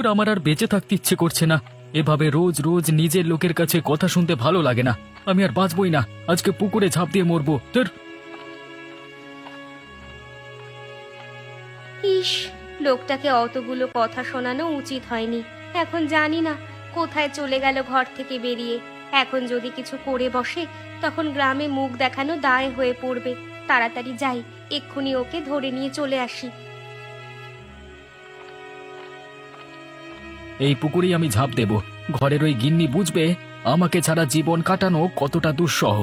ধুর, আমার আর বেঁচে থাকতে ইচ্ছে করছে না। এভাবে রোজ রোজ নিজের লোকের কাছে কথা শুনতে ভালো লাগে না। আমি আর বাঁচবই না, আজকে পুকুরে ঝাঁপ দিয়ে মরবো। ধুর। ইস, লোকটাকে অতগুলো কথা শোনানো উচিত হয়নি। এখন জানি না কোথায় চলে গেল ঘর থেকে বেরিয়ে। এখন যদি কিছু করে বসে তখন গ্রামে মুখ দেখানো দায় হয়ে পড়বে। তাড়াতাড়ি যাই, এক্ষুনি ওকে ধরে নিয়ে চলে আসি। এই পুকুরেই আমি ঝাঁপ দেব। ঘরের ওই গিন্নি বুঝবে আমাকে ছাড়া জীবন কাটানো কতটা দুঃসহ।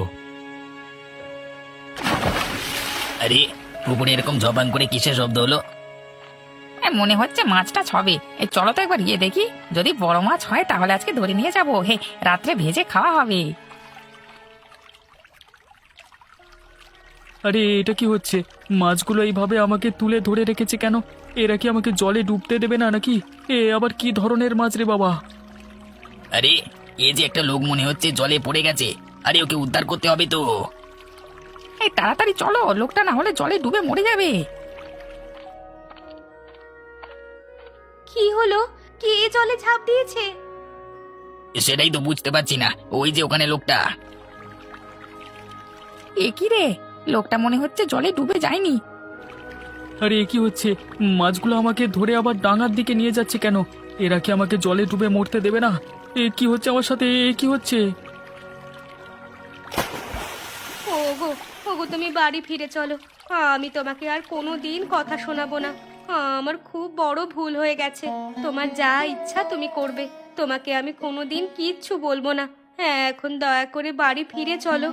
আরে, পুকুরে এরকম জবান করে কিসের শব্দ হলো? মনে হচ্ছে মাছটা ছবে। এই চলো তো একবার গিয়ে দেখি, যদি বড় মাছ হয় তাহলে আজকে ধরে নিয়ে যাবো। হে, রাত্রে ভেজে খাওয়া হবে। আরে, এটা কি হচ্ছে? মাছগুলো এইভাবে আমাকে তুলে ধরে রেখেছে কেন? এরা কি আমাকে জলে ডুবতে দেবে না নাকি? এ আবার কি ধরনের মাছ রে বাবা? আরে, এই যে একটা লোক মনে হচ্ছে জলে পড়ে গেছে। আরে, ওকে উদ্ধার করতে হবে তো। এই তাড়াতাড়ি চলো, লোকটা না হলে জলে ডুবে মরে যাবে। কি হলো? কে জলে ঝাঁপ দিয়েছে? সেটাই তো বুঝতে পারছি না। ওই যে ওখানে লোকটা। এ কি রে, লোকটা মনে হচ্ছে জলে ডুবে যায়নি। আরে, এ কি হচ্ছে? মাছগুলো আমাকে ধরে আবার ডাঙার দিকে নিয়ে যাচ্ছে কেন? এরা কি আমাকে জলে ডুবে মরতে দেবে না? এ কি হচ্ছে আমার সাথে? এ কি হচ্ছে? ওগো, ওগো, তুমি বাড়ি ফিরে চলো। আমি তোমাকে আর কোনো দিন কথা শোনাবো না। আমার খুব বড় ভুল হয়ে গেছে। তোমার যা ইচ্ছা তুমি করবে। তোমাকে আমি কোনো দিন কিচ্ছু বলবো না। হ্যাঁ, এখন দয়া করে বাড়ি ফিরে চলো।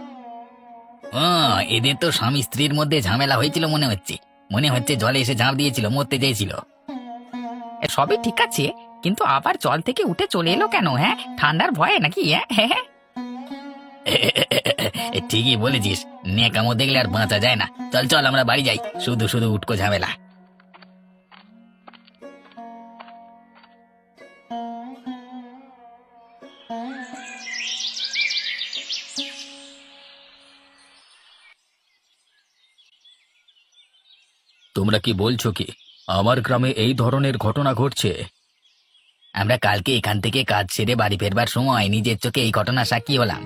এদের তো স্বামী স্ত্রীর মধ্যে ঝামেলা হয়েছিল মনে হচ্ছে। মনে হচ্ছে জলে এসে ঝাঁপ দিয়েছিল, মরতে চেয়েছিল। সবই ঠিক আছে, কিন্তু আবার জল থেকে উঠে চলে এলো কেন? হ্যাঁ, ঠান্ডার ভয়ে নাকি? হ্যাঁ। ঠিকই বলেছিস, নেকামো দেখলে আর বাঁচা যায় না। চল চল, আমরা বাড়ি যাই। শুধু শুধু উটকো ঝামেলা। তোমরা কি বলছো কি আমার গ্রামে এই ধরনের ঘটনা ঘটছে? আমরা কালকে এখান থেকে কাজ সেরে বাড়ি ফেরবার সময় নিজের চোখে এই ঘটনা সাক্ষী হলাম।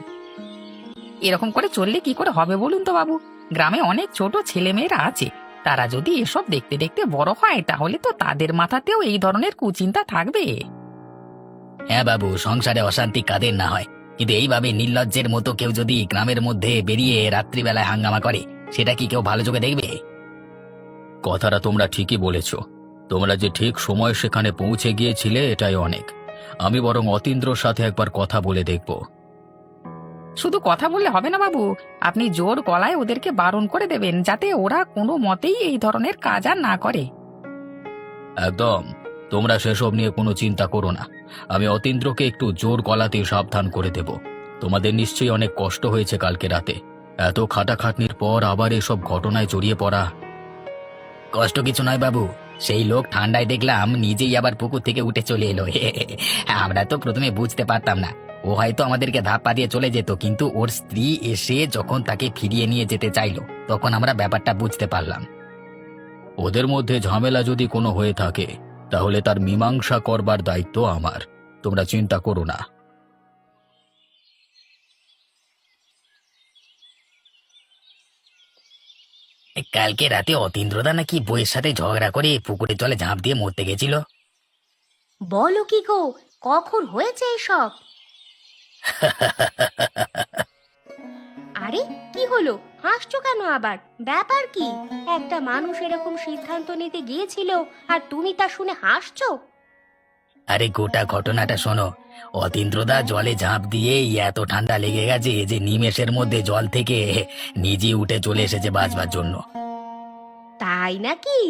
এরকম করে চললে কি করে হবে বলুন তো বাবু? গ্রামে অনেক ছোট ছেলে মেয়েরা আছে, তারা যদি এসব দেখতে দেখতে বড় হয় তাহলে তো তাদের মাথাতেও এই ধরনের কুচিন্তা থাকবে। হ্যাঁ বাবু, সংসারে অশান্তি কাদের না হয়, কিন্তু এইভাবে নির্লজ্জের মতো কেউ যদি গ্রামের মধ্যে বেরিয়ে রাত্রিবেলায় হাঙ্গামা করে, সেটা কি কেউ ভালো চোখে দেখবে? কথাটা তোমরা ঠিকই বলেছ। তোমরা যে ঠিক সময় সেখানে পৌঁছে গিয়েছিলে এটাই অনেক। আমি বরং অতীন্দ্রর সাথে একবার কথা বলে দেখব। শুধু কথা বললে হবে না বাবু, আপনি জোর গলায় ওদেরকে বারণ করে দেবেন যাতে ওরা কোনো মতেই এই ধরনের কাজ আর না করে। একদম। তোমরা সেসব নিয়ে কোনো চিন্তা করো না। আমি অতীন্দ্রকে একটু জোর গলাতে সাবধান করে দেব। তোমাদের নিশ্চয়ই অনেক কষ্ট হয়েছে কালকে রাতে। এত খাটাখাটনির পর আবার এসব ঘটনায় জড়িয়ে পড়া। কষ্ট কিছু নয় বাবু, সেই লোক ঠান্ডায় দেখলাম নিজেই আবার পুকুর থেকে উঠে চলে এলো। আমরা তো প্রথমে বুঝতে পারতাম না। ও হয়তো আমাদেরকে ধাপ্পা দিয়ে চলে যেত, কিন্তু ওর স্ত্রী এসে যখন তাকে ফিরিয়ে নিয়ে যেতে চাইলো তখন আমরা ব্যাপারটা বুঝতে পারলাম। ওদের মধ্যে ঝামেলা যদি কোনো হয়ে থাকে তাহলে তার মীমাংসা করবার দায়িত্ব আমার। তোমরা চিন্তা করো না। কালকে রাতে অতীন্দ্রদা নাকি বইয়ের সাথে ঝগড়া করে পুকুরে জলে ঝাঁপ দিয়ে মরতে গেছিল। বলো কি গো, কখন হয়েছে এসব? আরে, কি হলো? হাসছো কেন আবার? ব্যাপার কি? একটা মানুষ এরকম সিদ্ধান্ত নিতে গিয়েছিল আর তুমি তা শুনে হাসছো? আরে, গোটা ঘটনাটা শোনো। অতীন্দ্রদা জলে ঝাঁপ দিয়ে এত ঠান্ডা লেগে গেছে যে নিমেষের মধ্যে জল থেকে নিজে উঠে চলে এসেছে বাঁচবার জন্য। তাই নাকি?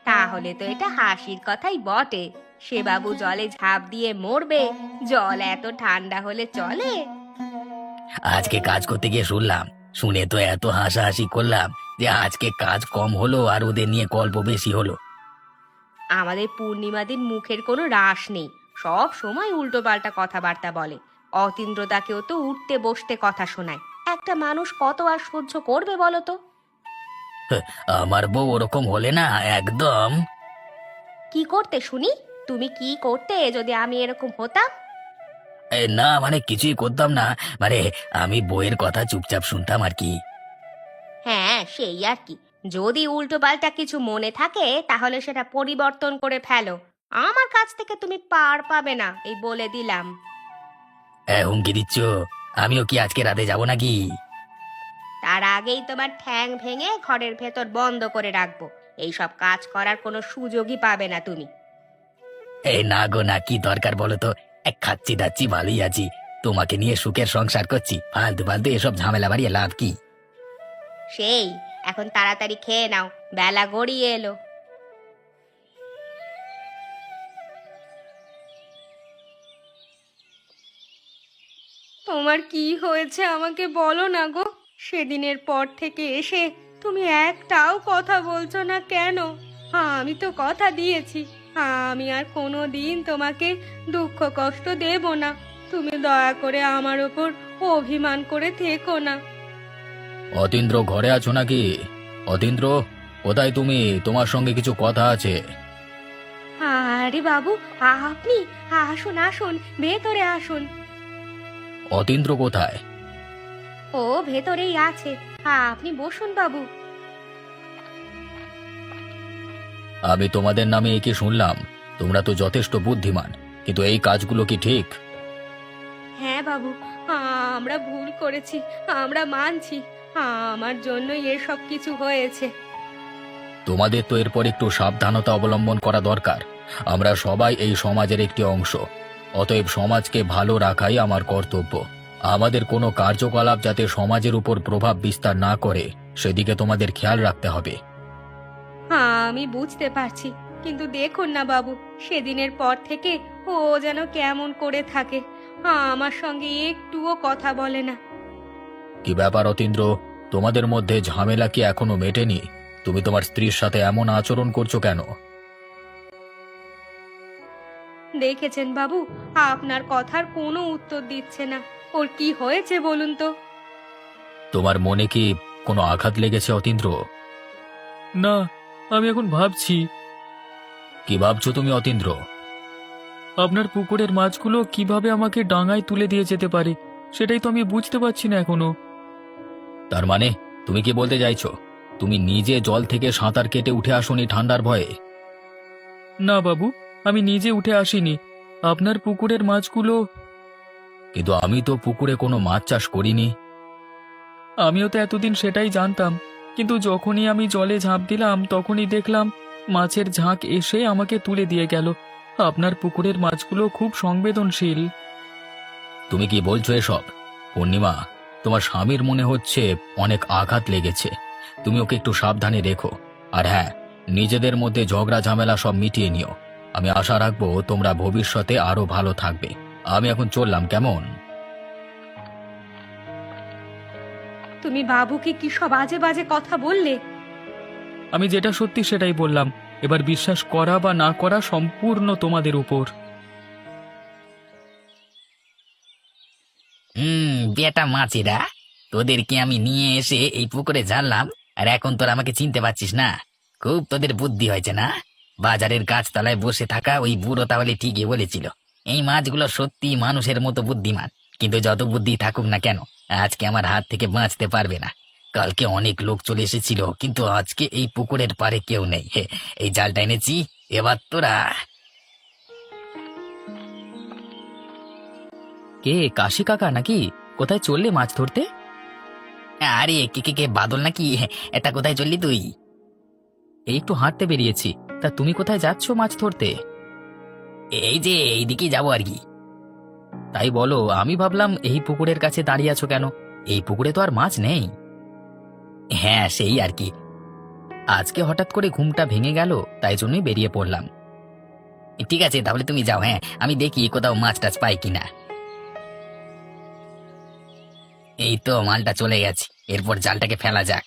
তাহলে তো এটা হাসির কথাই বটে। সে বাবু জলে ঝাঁপ দিয়ে মরবে? জল এত ঠান্ডা হলে চলে? আজকে কাজ করতে গিয়ে শুনলাম, শুনে তো এত হাসাহাসি করলাম যে আজকে কাজ কম হলো আর ওদের নিয়ে গল্প বেশি হলো। আমাদের পূর্ণিমাদির মুখের কোনো রাশ নেই, সব সময় উল্টো পাল্টা কথাবার্তা বলে। অতীন্দ্রদাকেও তো উঠতে বসতে কথা শোনায়। একটা মানুষ কত আর সহ্য করবে বলো তো? আমার বউ ওরকম হলে না একদম। কি করতে শুনি? তুমি কি করতে যদি আমি এরকম হতাম? না মানে কিছুই করতাম না, মানে আমি বইয়ের কথা চুপচাপ শুনতাম আর কি। হ্যাঁ সেই আর কি, যদি উল্টো পাল্টা কিছু মনে থাকে তাহলে সেটা পরিবর্তন করে ফেলো। আমার কাছ থেকে তুমি পার পাবে না, এই বলে দিলাম। হুমকি দিচ্ছ? আমিও কি আজকে রাতে যাব নাকি? তার আগেই তোমার ঠ্যাং ভেঙে ঘরের ভেতর বন্ধ করে রাখবো। এইসব কাজ করার কোনো সুযোগই পাবে না তুমি। না গো না, কি দরকার বলো তো? খাচ্ছি দাচ্ছি ভালোই আছি, তোমাকে নিয়ে সুখের সংসার করছি, ফালতু ফালতু এসব ঝামেলা বাড়িয়ে লাভ কি? সেই, এখন তাড়াতাড়ি খেয়ে নাও, বেলা গড়িয়ে এলো। তোমার কি হয়েছে আমাকে বলো না গো। সেদিনের পর থেকে এসে তুমি একটাও কথা বলছো না কেন? আমি তো কথা দিয়েছি আমি আর কোনো দিন তোমাকে দুঃখ কষ্ট দেব না। তুমি দয়া করে আমার ওপর অভিমান করে থেকো না। অতীন্দ্র ঘরে আছো নাকি? অতীন্দ্র, কোথায় তুমি? তোমার সঙ্গে কিছু কথা আছে। আরে বাবু, আপনি আসুন আসুন, ভেতরে আসুন। অতীন্দ্র কোথায়? ও ভেতরেই আছে, আপনি বসুন বাবু। আমি তোমাদের নামে একে শুনলাম, তোমরা তো যথেষ্ট বুদ্ধিমান, কিন্তু এই কাজগুলো কি ঠিক? হ্যাঁ বাবু, আমরা ভুল করেছি, আমরা মানছি। আমার জন্যই এসব কিছু হয়েছে। তোমাদের তো এরপর একটু সাবধানতা অবলম্বন করা দরকার। আমরা সবাই এই সমাজের একটি অংশ, অতএব সমাজকে ভালো রাখাই আমার কর্তব্য। আমাদের কোনো কার্যকলাপ যাতে সমাজের উপর প্রভাব বিস্তার না করে সেদিকে তোমাদের খেয়াল রাখতে হবে। আমি বুঝতে পারছি, কিন্তু দেখুন না বাবু, সেদিনের পর থেকে ও যেন কেমন করে থাকে, আমার সঙ্গে একটুও কথা বলে না। কি ব্যাপার অতীন্দ্র, তোমাদের মধ্যে ঝামেলা কি এখনো মেটেনি? তুমি তোমার স্ত্রীর সাথে এমন আচরণ করছো কেন? দেখেছেন বাবু, আপনার কথার কোনো উত্তর দিচ্ছে না। ওর কি হয়েছে বলুন তো? তোমার মনে কি কোনো আঘাত লেগেছে অতীন্দ্র? না, আমি এখন ভাবছি কি ভাবছো তুমি অতীন্দ্র? আপনার পুকুরের মাছগুলো কিভাবে আমাকে ডাঙায় তুলে দিয়ে যেতে পারে, সেটাই তো আমি বুঝতে পারছি না এখনো। তার মানে তুমি কি বলতে চাইছো তুমি নিজে জল থেকে সাঁতার কেটে উঠে আসোনি ঠান্ডার ভয়ে? না বাবু, আমি নিজে উঠে আসিনি। আপনার পুকুরের মাছগুলো। কিন্তু আমি তো পুকুরে কোনো মাছ চাষ করিনি। আমিও তো এতদিন সেটাই জানতাম, কিন্তু যখনই আমি জলে ঝাঁপ দিলাম তখনই দেখলাম মাছের ঝাঁক এসে আমাকে তুলে দিয়ে গেল। আপনার পুকুরের মাছগুলো খুব সংবেদনশীল। তুমি কি বলছো এসব? পূর্ণিমা, তোমার স্বামীর মনে হচ্ছে অনেক আঘাত লেগেছে, তুমি ওকে একটু সাবধানে রেখো। আর হ্যাঁ, নিজেদের মধ্যে ঝগড়া ঝামেলা সব মিটিয়ে নিও। আমি আশা রাখবো তোমরা ভবিষ্যতে আরো ভালো থাকবে। আমি এখন চললাম, কেমন? তুমি বাবুকে কি সব বাজে বাজে কথা বললে? আমি যেটা সত্যি সেটাই বললাম, এবার বিশ্বাস করা বা না করা সম্পূর্ণ তোমাদের উপর। বেটা মাছিরা, তোদেরকে আমি নিয়ে এসে এই পুকুরে জানলাম, আর এখন তোরা আমাকে চিনতে পারছিস না? খুব তোদের বুদ্ধি হয়েছে না? বাজারের গাছতলায় বসে থাকা ওই বুড়ো তাহলে ঠিকই বলেছিল, এই মাছগুলো সত্যি মানুষের মতো বুদ্ধিমান। কিন্তু যত বুদ্ধি থাকুক না কেন, আজকে আমার হাত থেকে বাঁচতে পারবে না। কালকে অনেক লোক চলে এসেছিল, কিন্তু আজকে এই পুকুরের পারে কেউ নেই। এই জালটা এনেছি, এবার তোরা। কে, কাশি কাকা নাকি? কোথায় চললে মাছ ধরতে? আরে কে কে কে বাদল নাকি? এটা কোথায় চললি তুই? এই একটু হাঁটতে বেরিয়েছি। তা তুমি কোথায় যাচ্ছ মাছ ধরতে? এই যে এইদিকেই যাবো আর কি। তাই বলো, আমি ভাবলাম এই পুকুরের কাছে দাঁড়িয়ে আছো কেন? এই পুকুরে তো আর মাছ নেই। হ্যাঁ সেই আর কি। আজকে হঠাৎ করে ঘুমটা ভেঙে গেল, তাই জন্যই বেরিয়ে পড়লাম। ঠিক আছে তাহলে তুমি যাও, হ্যাঁ আমি দেখি কোথাও মাছ টাছ পাই কিনা। এই তো মালটা চলে গেছে, এরপর জালটাকে ফেলা যাক।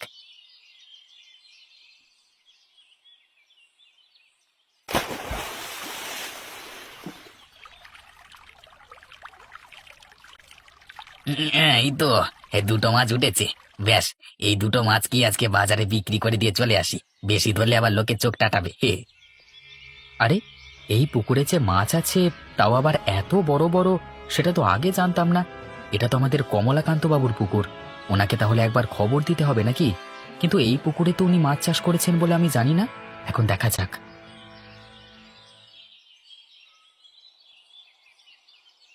এই তো দুটো মাছ উঠেছে। ব্যাস, এই দুটো মাছ কি আজকে বাজারে বিক্রি করে দিয়ে চলে আসি। বেশি ধরলে আবার লোকে চোখ টাটাবে। আরে, এই পুকুরে যে মাছ আছে তাও আবার এত বড় বড়, সেটা তো আগে জানতাম না। এটা তো আমাদের কমলাকান্ত বাবুর পুকুর, ওনাকে তাহলে একবার খবর দিতে হবে নাকি? কিন্তু এই পুকুরে তো উনি মাছ চাষ করেছেন বলে আমি জানি না। এখন দেখা যাক।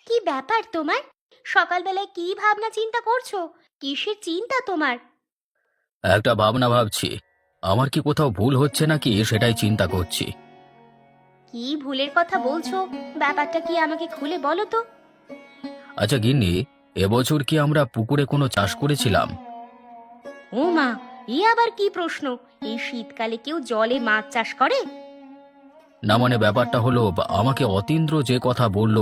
কি ব্যাপার তোমার? সকালবেলায় কি ভাবনা চিন্তা করছো? কিসের চিন্তা তোমার? একটা ভাবনা ভাবছি, আমার কি কোথাও ভুল হচ্ছে নাকি সেটাই চিন্তা করছি। কি ভুলের কথা বলছো? ব্যাপারটা কি আমাকে খুলে বলো তো। আচ্ছা গিন্নি, এবছর কি আমরা পুকুরে কোনো চাষ করেছিলাম? ও মা, এ আবার কি প্রশ্ন? এই শীতকালে কেউ জলে মাছ চাষ করে? না মানে ব্যাপারটা হলো, আমাকে অতীন্দ্র যে কথা বলল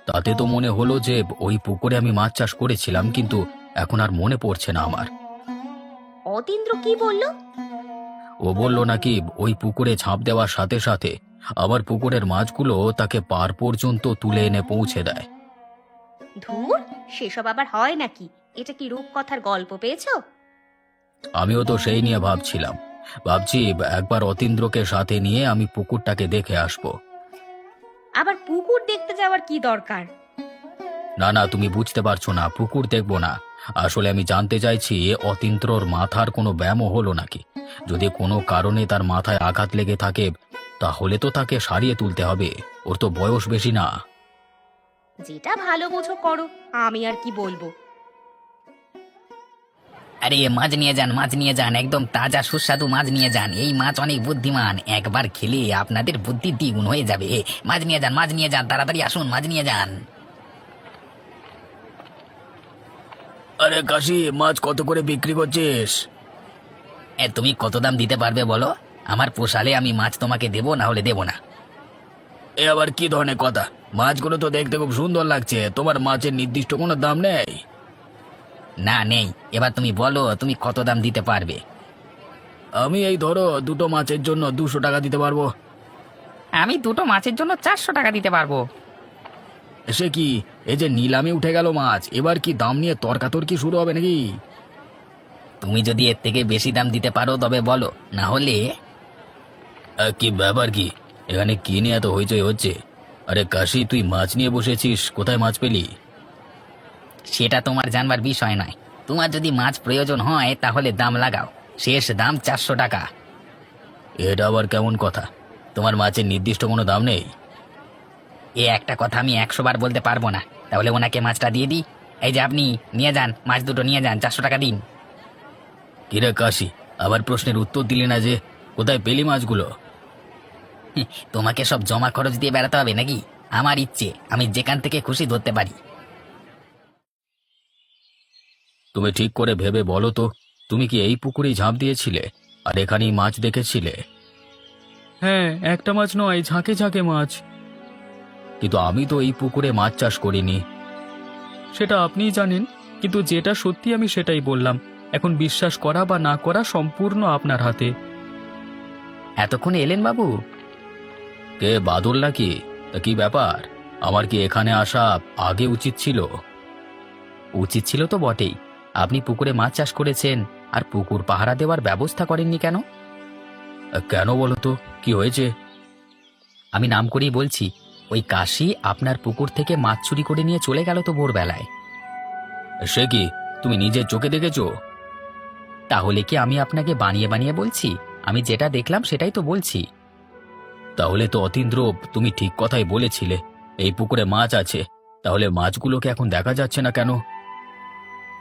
তাতে তো মনে হলো যে ওই পুকুরে আমি মাছ চাষ করেছিলাম, কিন্তু এখন আর মনে পড়ছে না আমার। অতীন্দ্র কি বললো? ও বলল নাকি ওই পুকুরে ঝাঁপ দেওয়ার সাথে সাথে আমার পুকুরের মাছগুলো তাকে পার পর্যন্ত তুলে এনে পৌঁছে দেয়। ধুর, সেসব আবার হয় নাকি? এটা কি রূপকথার গল্প পেয়েছো? আমিও তো সেই নিয়ে ভাবছি একবার অতীন্দ্রকে সাথে নিয়ে আমি পুকুরটাকে দেখে আসবো। আবার পুকুর দেখতে যাওয়ার কি দরকার? না না, তুমি বুঝতে পারছো না, পুকুর দেখবো না। আসলে আমি জানতে চাইছি অতীন্দ্রর মাথার কোনো ব্যায়ামও হলো নাকি। যদি কোনো কারণে তার মাথায় আঘাত লেগে থাকে তাহলে তো তাকে সারিয়ে তুলতে হবে, ওর তো বয়স বেশি না। যেটা ভালো বোঝো করো, আমি আর কি বলবো। আরে মাছ নিয়ে যান, মাছ নিয়ে যান, একদম তাজা সুস্বাদু মাছ নিয়ে যান। এই মাছ অনেক বুদ্ধিমান, একবার খেলে আপনাদের বুদ্ধি দ্বিগুণ হয়ে যাবে। মাছ নিয়ে যান, মাছ নিয়ে যান, তাড়াতাড়ি আসুন, মাছ নিয়ে যান। আরে কাশি, মাছ কত করে বিক্রি করছিস? তুমি কত দাম দিতে পারবে বলো? আমার পোষালে আমি মাছ তোমাকে দেবো, না হলে দেবো না। এ আবার কি ধরনের কথা? মাছগুলো তো দেখতে খুব সুন্দর লাগছে, তোমার মাছের নির্দিষ্ট কোনো দাম নেই? না নেই। এবার তুমি বলো তুমি কত দাম দিতে পারবে? আমি এই ধরো দুটো মাছের জন্য 200 টাকা দিতে পারবো। আমি দুটো মাছের জন্য 400 টাকা দিতে পারবো। সে কি, এই যে নিলামে উঠে গেল মাছ, এবার কি দাম নিয়ে তর্কাতর্কি শুরু হবে নাকি? তুমি যদি এর থেকে বেশি দাম দিতে পারো তবে বলো, না হলে। কি ব্যাপার কি, এখানে কি নিয়ে এত হইচই হচ্ছে? আরে কাশি, তুই মাছ নিয়ে বসেছিস, কোথায় মাছ পেলি? সেটা তোমার জানবার বিষয় নয়। তোমার যদি মাছ প্রয়োজন হয় তাহলে দাম লাগাও, শেষ দাম 400 টাকা। এটা আবার কেমন কথা? তোমার মাছের নির্দিষ্ট কোনো দাম নেই? এ একটা কথা আমি 100 বার বলতে পারবো না। তাহলে ওনাকে মাছটা দিয়ে দিই। এই যে আপনি নিয়ে যান, মাছ দুটো নিয়ে যান, 400 টাকা দিন। কিরে কাশি, আবার প্রশ্নের উত্তর দিলি না যে, কোথায় পেলি মাছগুলো? তোমাকে সব জমা খরচ দিয়ে বেড়াতে হবে নাকি? আমার ইচ্ছে, আমি যেখান থেকে খুশি ধরতে পারি। তুমি ঠিক করে ভেবে বলো তো, তুমি কি এই পুকুরেই ঝাঁপ দিয়েছিলে আর এখানেই মাছ দেখেছিলে? হ্যাঁ, একটা মাছ নয়, ঝাঁকে ঝাঁকে মাছ। কিন্তু আমি তো এই পুকুরে মাছ চাষ করিনি। সেটা আপনিই জানেন, কিন্তু যেটা সত্যি আমি সেটাই বললাম। এখন বিশ্বাস করা বা না করা সম্পূর্ণ আপনার হাতে। এতক্ষণে এলেন বাবু? কে, বাদল নাকি? তা কি ব্যাপার? আমার কি এখানে আসা আগে উচিত ছিল? উচিত ছিল তো বটেই। আপনি পুকুরে মাছ চাষ করেছেন আর পুকুর পাহারা দেওয়ার ব্যবস্থা করেননি কেন? কেন বলো তো, কি হয়েছে? আমি নাম করেই বলছি, ওই কাশি আপনার পুকুর থেকে মাছ চুরি করে নিয়ে চলে গেল তো ভোরবেলায়। সে কি, তুমি নিজের চোখে দেখেছো? তাহলে কি আমি আপনাকে বানিয়ে বানিয়ে বলছি? আমি যেটা দেখলাম সেটাই তো বলছি। তাহলে তো অতীন্দ্র, তুমি ঠিক কথাই বলেছিলে, এই পুকুরে মাছ আছে। তাহলে মাছগুলোকে এখন দেখা যাচ্ছে না কেন?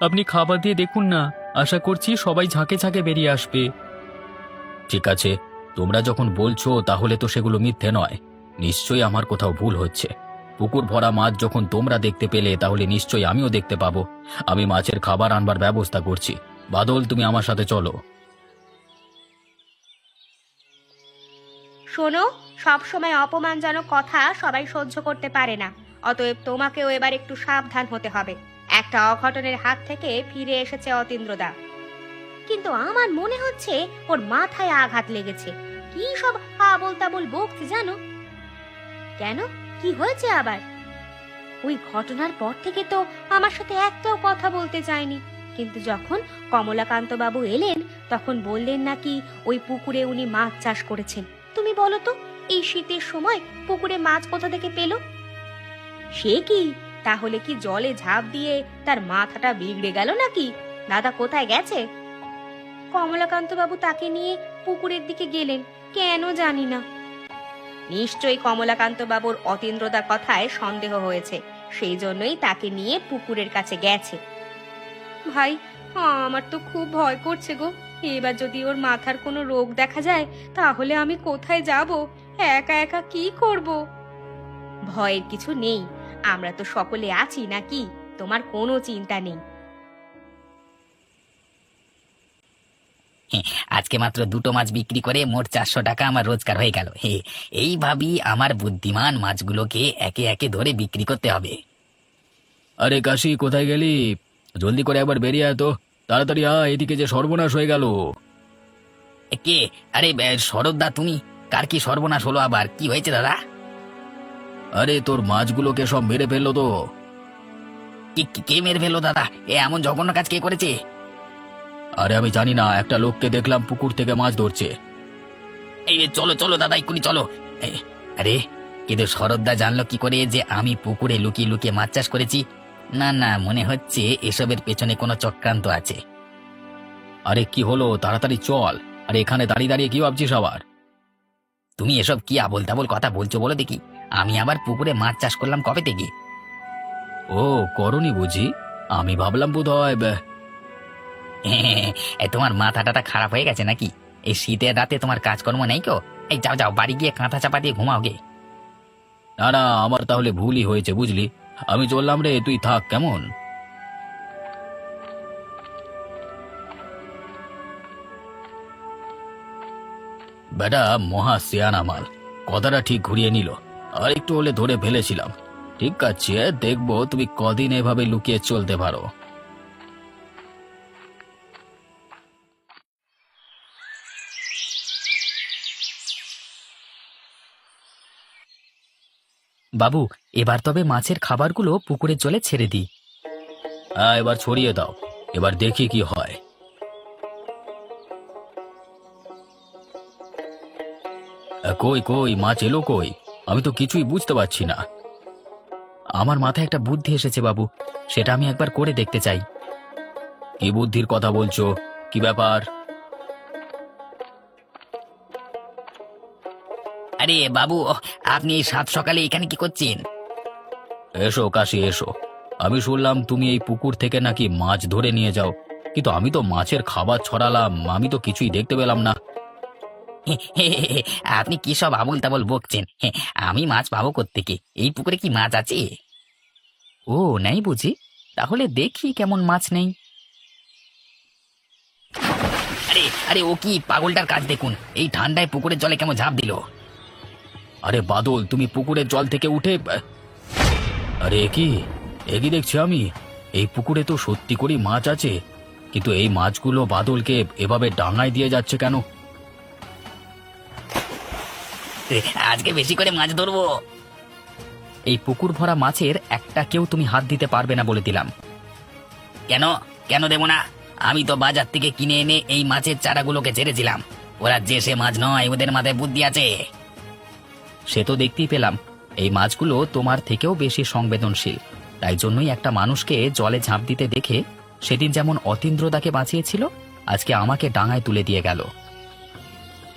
আপনি খাবার দিয়ে দেখুন না, আশা করছি সবাই ঝাঁকে ঝাঁকে বেরিয়ে আসবে। ঠিক আছে, তোমরা যখন বলছো তাহলে তো সেগুলো মিথ্যে নয়। নিশ্চয়ই আমার কোথাও ভুল হচ্ছে। পুকুর ভরা মাছ যখন তোমরা দেখতে পেলে তাহলে নিশ্চয়ই আমিও দেখতে পাবো। আমি মাছের খাবার আনবার ব্যবস্থা করছি। বাদল, তুমি আমার সাথে চলো। শোনো, সব সময় অপমানজনক কথা সবাই সহ্য করতে পারে না। অতএব তোমাকেও এবার একটু সাবধান হতে হবে। একটা অঘটনের হাত থেকে ফিরে এসেছে অতীন্দ্রদা, কিন্তু আমার মনে হচ্ছে ওর মাথায় আঘাত লেগেছে। কি সব আবোল তাবোল বকছে জানো? কেন, কি হয়েছে আবার? ওই ঘটনার পর থেকে তো আমার সাথে একটাও কথা বলতে চায়নি, কিন্তু যখন কমলাকান্ত বাবু এলেন তখন বললেন নাকি ওই পুকুরে উনি মাছ চাষ করেছেন। তুমি বলো তো, এই শীতের সময় পুকুরে মাছ কোথা থেকে পেল? সে কি, তাহলে কি জলে ঝাঁপ দিয়ে তার মাথাটা বিগড়ে গেল নাকি? দাদা কোথায় গেছে? কমলাকান্ত বাবু তাকে নিয়ে পুকুরের দিকে গেলেন, কেন জানি না। নিশ্চয়ই কমলাকান্ত বাবুর অতীন্দ্রদার কথায় সন্দেহ হয়েছে, সেই জন্যই তাকে নিয়ে পুকুরের কাছে গেছে। ভাই, আমার তো খুব ভয় করছে গো। এবার যদি ওর মাথার কোনো রোগ দেখা যায় তাহলে আমি কোথায় যাব? একা একা কি করব? ভয়ের কিছু নেই, আমরা তো সকলে আছি নাকি, তোমার কোনো চিন্তা নেই। আজকে মাত্র 2টো মাছ বিক্রি করে মোট 400 টাকা আমার রোজগার হয়ে গেল। এইভাবেই আমার বুদ্ধিমান মাছগুলোকে একে একে ধরে বিক্রি করতে হবে। আরে কাশি, কোথায় গেলি? জলদি করে একবার বেরিয়ে আয় তো, তাড়াতাড়ি আয়, এদিকে যে সর্বনাশ হয়ে গেল। কে? আরে শরৎদা, তুমি? কার কি সর্বনাশ হলো আবার? কি হয়েছে দাদা? আরে তোর মাছগুলোকে সব মেরে ফেললো তো। কে মেরে ফেললো দাদা? এমন জঘন্য কাজ কে করেছে? আরে আমি জানি না, একটা লোককে দেখলাম পুকুর থেকে মাছ ধরছে। এই চলো চলো দাদা, এক্ষুনি চলো। আরে কিন্তু শরৎদা জানলো কি করে যে আমি পুকুরে লুকিয়ে লুকিয়ে মাছ চাষ করেছি? না না, মনে হচ্ছে এসবের পেছনে কোনো চক্রান্ত আছে। আরে কি হলো, তাড়াতাড়ি চল। আরে এখানে দাঁড়িয়ে দাঁড়িয়ে কি ভাবছিস আবার? তুমি এসব কি আবোল তাবোল কথা বলছো বলো দেখি? আমি আবার পুকুরে মাছ চাষ করলাম কবে থেকে? ও, করনি বুঝি? আমি ভাবলাম বোধ হয় তোমার মাথাটা খারাপ হয়ে গেছে নাকি? এই শীতের রাতে তোমার কাজকর্ম নেই কো? এই যাও যাও, বাড়ি গিয়ে কাঁথা চাপা দিয়ে ঘুমাও গে। না না, আমার তাহলে ভুলই হয়েছে বুঝলি। আমি চললাম রে, তুই থাক কেমন। বেটা মহা সিয়ানা মাল, কথাটা ঠিক ঘুরিয়ে নিল। আর একটু হলে ধরে ফেলেছিলাম। ঠিক আছে, দেখবো তুমি কদিন এভাবে লুকিয়ে চলতে পারো। বাবু, এবার তবে মাছের খাবারগুলো পুকুরের জলে ছেড়ে দিই। হ্যাঁ, এবার ছড়িয়ে দাও, এবার দেখি কি হয়। কই কই মাছ এলো কই? আমি তো কিছুই বুঝতে পারছি না। আমার মাথায় একটা বুদ্ধি এসেছে বাবু, সেটা আমি একবার করে দেখতে চাই। কি বুদ্ধির কথা বলছো? কি ব্যাপার? আরে বাবু, আপনি এই সাত সকালে এখানে কি করছেন? এসো কাশি এসো। আমি শুনলাম তুমি এই পুকুর থেকে নাকি মাছ ধরে নিয়ে যাও, কিন্তু আমি তো মাছের খাবার ছড়ালাম, আমি তো কিছুই দেখতে পেলাম না। আপনি কি সব আবোল তাবোল বকছেন? আমি মাছ পাবো কোত্থেকে? এই পুকুরে কি মাছ আছে? ও নেই বুঝি? তাহলে দেখি কেমন মাছ নেই। আরে আরে, ও কি পাগলটার কাজ দেখুন, এই ঠান্ডায় পুকুরের জলে কেমন ঝাঁপ দিল। আরে বাদল, তুমি পুকুরের জল থেকে উঠে আরে একই দেখছি আমি। এই পুকুরে তো সত্যি করে মাছ আছে, কিন্তু এই মাছগুলো বাদলকে এভাবে ডাঙায় দিয়ে যাচ্ছে কেন? আজকে বেশি করে মাছ ধরবো। এই পুকুর ভরা মাছের একটা কেউ তুমি হাত দিতে পারবে না বলে দিলাম। কেন কেন দেবো না? আমি তো বাজার থেকে কিনে এনে এই মাছের চারাগুলোকে ছেড়েছিলাম। ওরা যে সে মাছ নয়, ওদের মাথায় বুদ্ধি আছে। সে তো দেখতেই পেলাম, এই মাছগুলো তোমার থেকেও বেশি সংবেদনশীল। তাই জন্যই একটা মানুষকে জলে ঝাঁপ দিতে দেখে সেদিন যেমন অতীন্দ্রদাকে বাঁচিয়েছিল, আজকে আমাকে ডাঙায় তুলে দিয়ে গেল।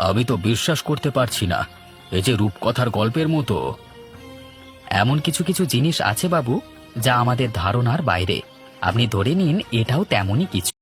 আমি তো বিশ্বাস করতে পারছি না, এই যে রূপকথার গল্পের মতো। এমন কিছু কিছু জিনিস আছে বাবু, যা আমাদের ধারণার বাইরে। আপনি ধরে নিন এটাও তেমনই কিছু।